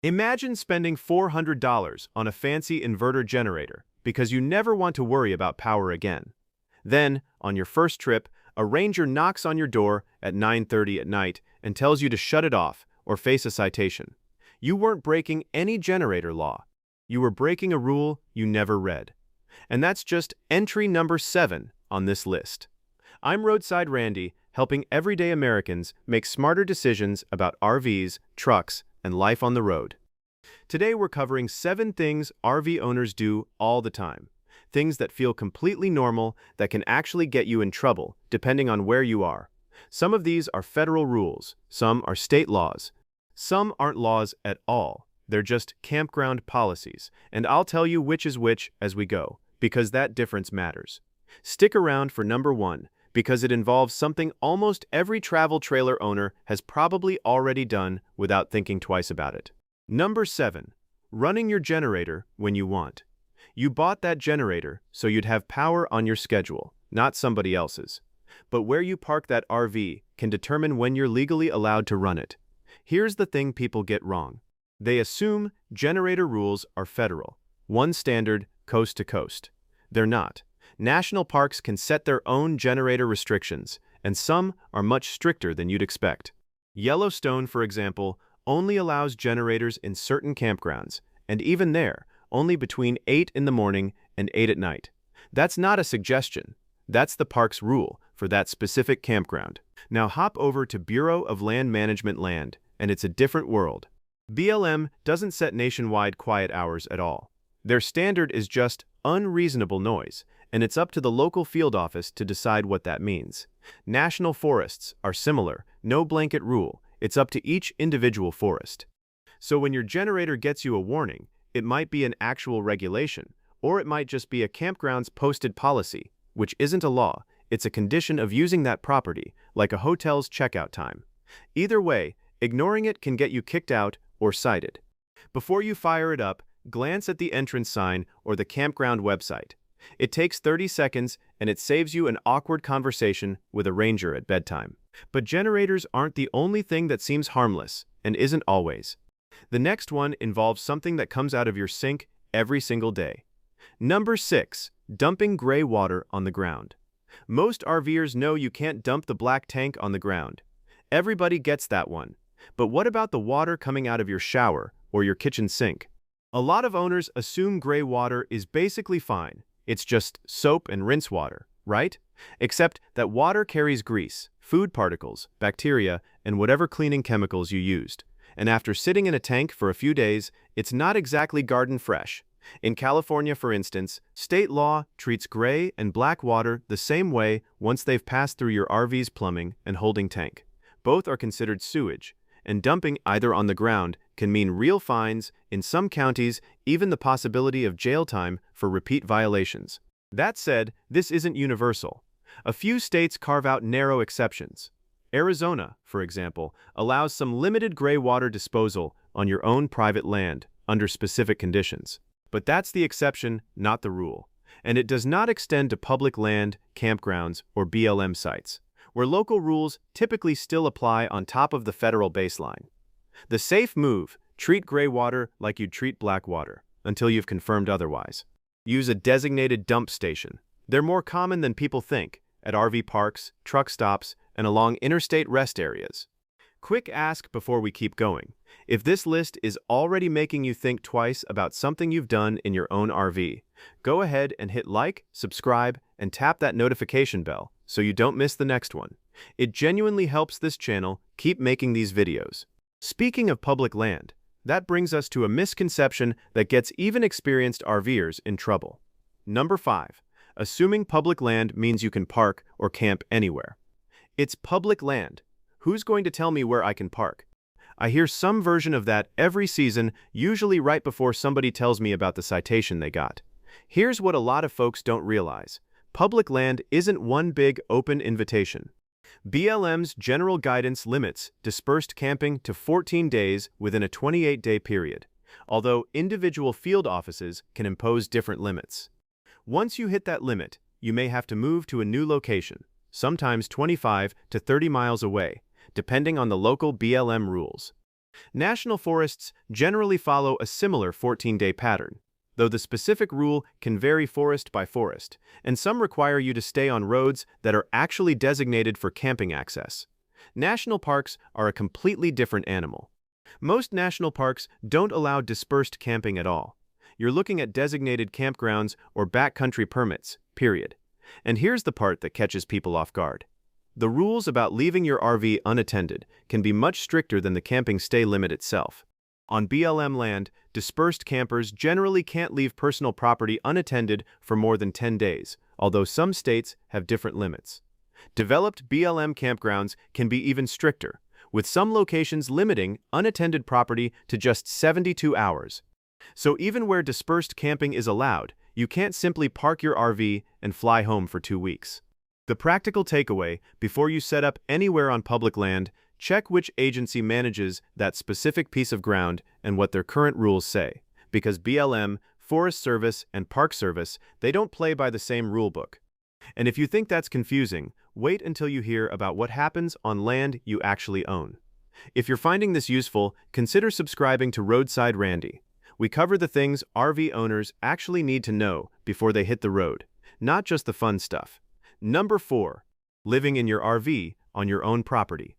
Imagine spending $400 on a fancy inverter generator because you never want to worry about power again. Then, on your first trip, a ranger knocks on your door at 9:30 at night and tells you to shut it off or face a citation. You weren't breaking any generator law. You were breaking a rule you never read. And that's just entry number 7 on this list. I'm Roadside Randy, helping everyday Americans make smarter decisions about RVs, trucks, and life on the road. Today we're covering 7 things RV owners do all the time. Things that feel completely normal that can actually get you in trouble, depending on where you are. Some of these are federal rules, some are state laws. Some aren't laws at all, they're just campground policies, and I'll tell you which is which as we go, because that difference matters. Stick around for number 1, because it involves something almost every travel trailer owner has probably already done without thinking twice about it. Number 7. Running your generator when you want. You bought that generator so you'd have power on your schedule, not somebody else's. But where you park that RV can determine when you're legally allowed to run it. Here's the thing people get wrong. They assume generator rules are federal, one standard, coast to coast. They're not. National parks can set their own generator restrictions, and some are much stricter than you'd expect. Yellowstone, for example, only allows generators in certain campgrounds, and even there, only between 8 in the morning and 8 at night. That's not a suggestion. That's the park's rule for that specific campground. Now hop over to Bureau of Land Management land, and it's a different world. BLM doesn't set nationwide quiet hours at all. Their standard is just unreasonable noise, and it's up to the local field office to decide what that means. National forests are similar, no blanket rule. It's up to each individual forest. So when your generator gets you a warning, it might be an actual regulation, or it might just be a campground's posted policy, which isn't a law, it's a condition of using that property, like a hotel's checkout time. Either way, ignoring it can get you kicked out or cited. Before you fire it up, glance at the entrance sign or the campground website. It takes 30 seconds and it saves you an awkward conversation with a ranger at bedtime. But generators aren't the only thing that seems harmless, and isn't always. The next one involves something that comes out of your sink every single day. Number 6. Dumping gray water on the ground. Most RVers know you can't dump the black tank on the ground. Everybody gets that one. But what about the water coming out of your shower or your kitchen sink? A lot of owners assume gray water is basically fine. It's just soap and rinse water, right? Except that water carries grease, food particles, bacteria, and whatever cleaning chemicals you used. And after sitting in a tank for a few days, it's not exactly garden fresh. In California, for instance, state law treats gray and black water the same way once they've passed through your RV's plumbing and holding tank. Both are considered sewage, and dumping either on the ground can mean real fines, in some counties even the possibility of jail time for repeat violations. That said, this isn't universal. A few states carve out narrow exceptions. Arizona, for example, allows some limited gray water disposal on your own private land under specific conditions. But that's the exception, not the rule. And it does not extend to public land, campgrounds, or BLM sites, where local rules typically still apply on top of the federal baseline. The safe move: treat gray water like you'd treat black water, until you've confirmed otherwise. Use a designated dump station. They're more common than people think, at RV parks, truck stops, and along interstate rest areas. Quick ask before we keep going. If this list is already making you think twice about something you've done in your own RV, go ahead and hit like, subscribe, and tap that notification bell so you don't miss the next one. It genuinely helps this channel keep making these videos. Speaking of public land, that brings us to a misconception that gets even experienced RVers in trouble. Number 5. Assuming public land means you can park or camp anywhere. It's public land. Who's going to tell me where I can park? I hear some version of that every season, usually right before somebody tells me about the citation they got. Here's what a lot of folks don't realize. Public land isn't one big open invitation. BLM's general guidance limits dispersed camping to 14 days within a 28-day period, although individual field offices can impose different limits. Once you hit that limit, you may have to move to a new location, sometimes 25 to 30 miles away, depending on the local BLM rules. National forests generally follow a similar 14-day pattern, though the specific rule can vary forest by forest, and some require you to stay on roads that are actually designated for camping access. National parks are a completely different animal. Most national parks don't allow dispersed camping at all. You're looking at designated campgrounds or backcountry permits, period. And here's the part that catches people off guard. The rules about leaving your RV unattended can be much stricter than the camping stay limit itself. On BLM land, dispersed campers generally can't leave personal property unattended for more than 10 days, although some states have different limits. Developed BLM campgrounds can be even stricter, with some locations limiting unattended property to just 72 hours. So even where dispersed camping is allowed, you can't simply park your RV and fly home for 2 weeks. The practical takeaway, before you set up anywhere on public land, check which agency manages that specific piece of ground and what their current rules say, because BLM, Forest Service, and Park Service, they don't play by the same rulebook. And if you think that's confusing, wait until you hear about what happens on land you actually own. If you're finding this useful, consider subscribing to Roadside Randy. We cover the things RV owners actually need to know before they hit the road, not just the fun stuff. Number 4. Living in your RV on your own property.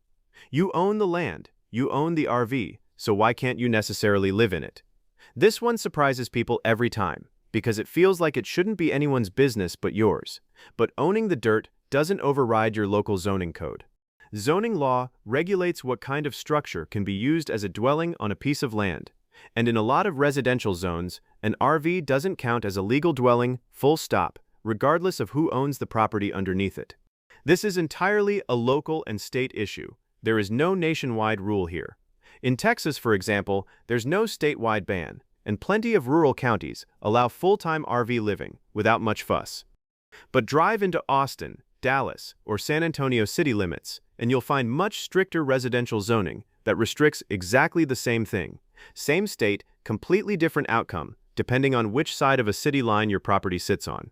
You own the land, you own the RV, so why can't you necessarily live in it? This one surprises people every time, because it feels like it shouldn't be anyone's business but yours. But owning the dirt doesn't override your local zoning code. Zoning law regulates what kind of structure can be used as a dwelling on a piece of land. And in a lot of residential zones, an RV doesn't count as a legal dwelling, full stop, regardless of who owns the property underneath it. This is entirely a local and state issue. There is no nationwide rule here. In Texas, for example, there's no statewide ban, and plenty of rural counties allow full-time RV living without much fuss. But drive into Austin, Dallas, or San Antonio city limits, and you'll find much stricter residential zoning that restricts exactly the same thing. Same state, completely different outcome, depending on which side of a city line your property sits on.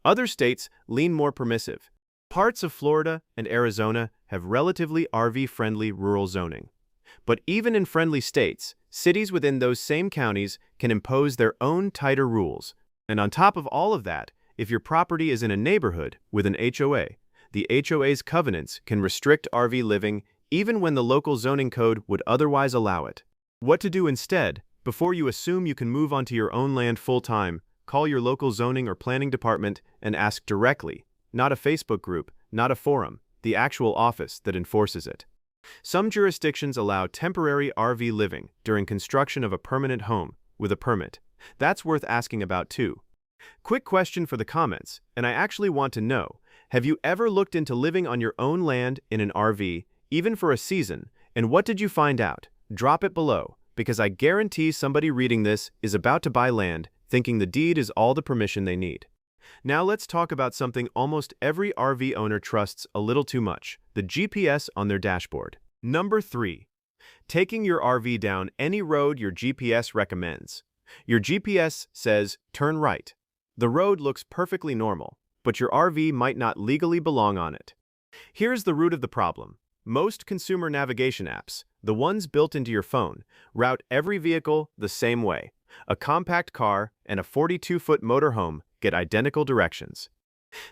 Other states lean more permissive. Parts of Florida and Arizona have relatively RV-friendly rural zoning. But even in friendly states, cities within those same counties can impose their own tighter rules. And on top of all of that, if your property is in a neighborhood with an HOA, the HOA's covenants can restrict RV living even when the local zoning code would otherwise allow it. What to do instead? Before you assume you can move onto your own land full-time, call your local zoning or planning department and ask directly, not a Facebook group, not a forum, the actual office that enforces it. Some jurisdictions allow temporary RV living during construction of a permanent home with a permit. That's worth asking about too. Quick question for the comments, and I actually want to know, have you ever looked into living on your own land in an RV, even for a season, and what did you find out? Drop it below, because I guarantee somebody reading this is about to buy land thinking the deed is all the permission they need. Now let's talk about something almost every RV owner trusts a little too much, the GPS on their dashboard. Number 3. Taking your RV down any road your GPS recommends. Your GPS says, turn right. The road looks perfectly normal, but your RV might not legally belong on it. Here's the root of the problem. Most consumer navigation apps, the ones built into your phone, route every vehicle the same way. A compact car and a 42-foot motorhome get identical directions.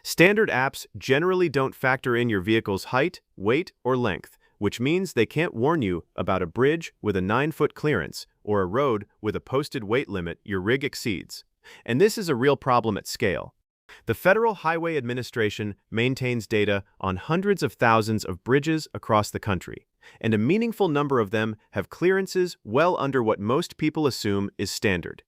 Standard apps generally don't factor in your vehicle's height, weight, or length, which means they can't warn you about a bridge with a 9-foot clearance or a road with a posted weight limit your rig exceeds. And this is a real problem at scale. The Federal Highway Administration maintains data on hundreds of thousands of bridges across the country, and a meaningful number of them have clearances well under what most people assume is standard.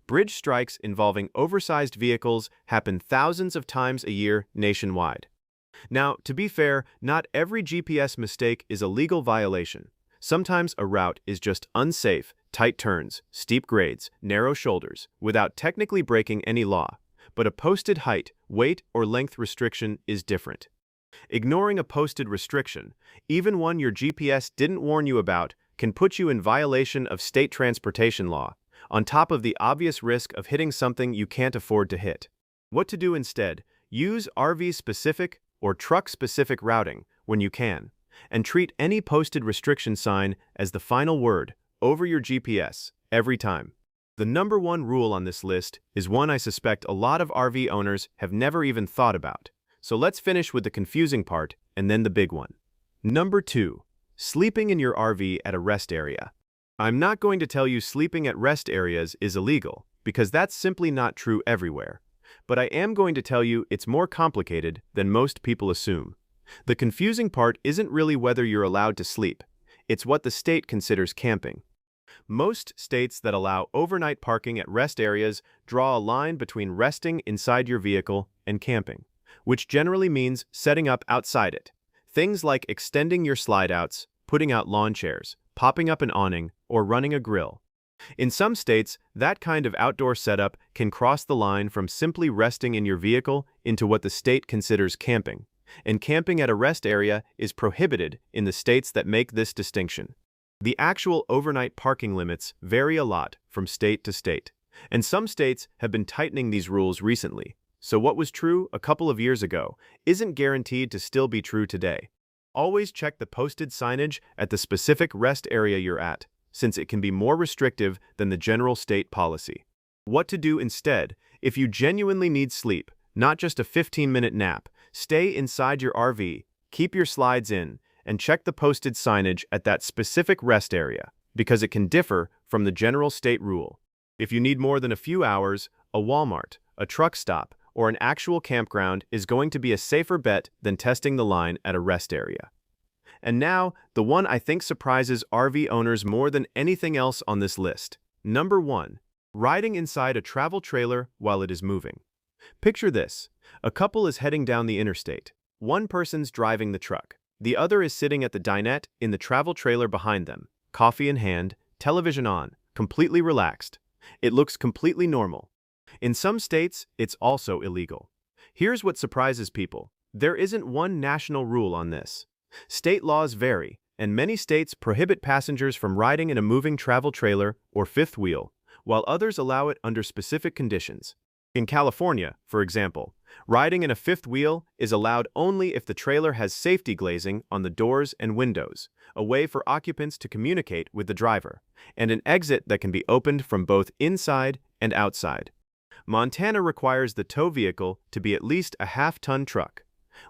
Bridge strikes involving oversized vehicles happen thousands of times a year nationwide. Now, to be fair, not every GPS mistake is a legal violation. Sometimes a route is just unsafe, tight turns, steep grades, narrow shoulders, without technically breaking any law. But a posted height, weight, or length restriction is different. Ignoring a posted restriction, even one your GPS didn't warn you about, can put you in violation of state transportation law, on top of the obvious risk of hitting something you can't afford to hit. What to do instead? Use RV-specific or truck-specific routing when you can, and treat any posted restriction sign as the final word over your GPS, every time. The number one rule on this list is one I suspect a lot of RV owners have never even thought about. So let's finish with the confusing part and then the big one. Number 2. Sleeping in your RV at a rest area. I'm not going to tell you sleeping at rest areas is illegal, because that's simply not true everywhere. But I am going to tell you it's more complicated than most people assume. The confusing part isn't really whether you're allowed to sleep. It's what the state considers camping. Most states that allow overnight parking at rest areas draw a line between resting inside your vehicle and camping, which generally means setting up outside it. Things like extending your slide-outs, putting out lawn chairs, popping up an awning, or running a grill. In some states, that kind of outdoor setup can cross the line from simply resting in your vehicle into what the state considers camping. And camping at a rest area is prohibited in the states that make this distinction. The actual overnight parking limits vary a lot from state to state, and some states have been tightening these rules recently. So what was true a couple of years ago isn't guaranteed to still be true today. Always check the posted signage at the specific rest area you're at, since it can be more restrictive than the general state policy. What to do instead: if you genuinely need sleep, not just a 15-minute nap, stay inside your RV, keep your slides in, and check the posted signage at that specific rest area, because it can differ from the general state rule. If you need more than a few hours, a Walmart, a truck stop, or an actual campground is going to be a safer bet than testing the line at a rest area. And now, the one I think surprises RV owners more than anything else on this list. Number 1. Riding inside a travel trailer while it is moving. Picture this. A couple is heading down the interstate. One person's driving the truck. The other is sitting at the dinette in the travel trailer behind them, coffee in hand, television on, completely relaxed. It looks completely normal. In some states, it's also illegal. Here's what surprises people. There isn't one national rule on this. State laws vary, and many states prohibit passengers from riding in a moving travel trailer or fifth wheel, while others allow it under specific conditions. In California, for example, riding in a fifth wheel is allowed only if the trailer has safety glazing on the doors and windows, a way for occupants to communicate with the driver, and an exit that can be opened from both inside and outside. Montana requires the tow vehicle to be at least a half-ton truck.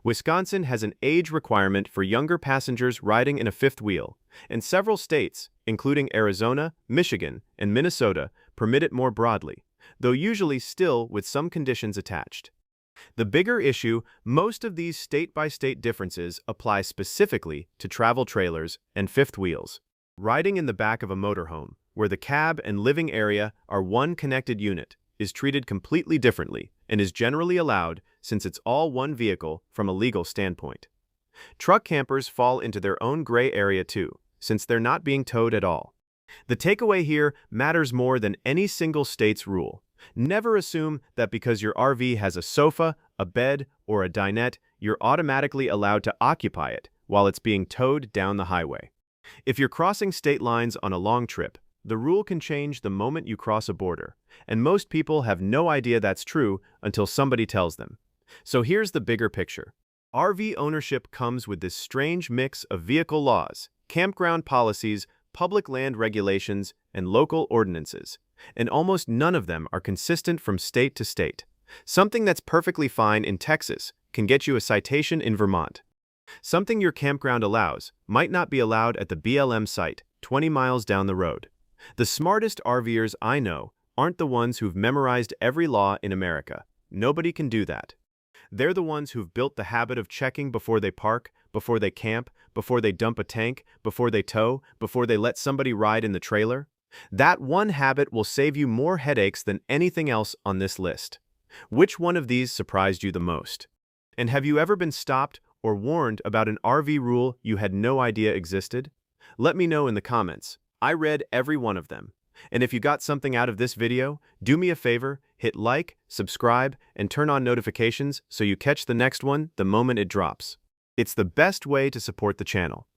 Wisconsin has an age requirement for younger passengers riding in a fifth wheel, and several states, including Arizona, Michigan, and Minnesota, permit it more broadly, though usually still with some conditions attached. The bigger issue: most of these state-by-state differences apply specifically to travel trailers and fifth wheels. Riding in the back of a motorhome, where the cab and living area are one connected unit, is treated completely differently and is generally allowed since it's all one vehicle from a legal standpoint. Truck campers fall into their own gray area too, since they're not being towed at all. The takeaway here matters more than any single state's rule. Never assume that because your RV has a sofa, a bed, or a dinette, you're automatically allowed to occupy it while it's being towed down the highway. If you're crossing state lines on a long trip, the rule can change the moment you cross a border, and most people have no idea that's true until somebody tells them. So here's the bigger picture. RV ownership comes with this strange mix of vehicle laws, campground policies, public land regulations, and local ordinances, and almost none of them are consistent from state to state. Something that's perfectly fine in Texas can get you a citation in Vermont. Something your campground allows might not be allowed at the BLM site 20 miles down the road. The smartest RVers I know aren't the ones who've memorized every law in America. Nobody can do that. They're the ones who've built the habit of checking before they park, before they camp, before they dump a tank, before they tow, before they let somebody ride in the trailer. That one habit will save you more headaches than anything else on this list. Which one of these surprised you the most? And have you ever been stopped or warned about an RV rule you had no idea existed? Let me know in the comments. I read every one of them. And if you got something out of this video, do me a favor, hit like, subscribe, and turn on notifications so you catch the next one the moment it drops. It's the best way to support the channel.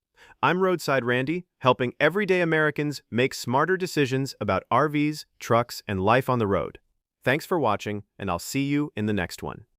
I'm Roadside Randy, helping everyday Americans make smarter decisions about RVs, trucks, and life on the road. Thanks for watching, and I'll see you in the next one.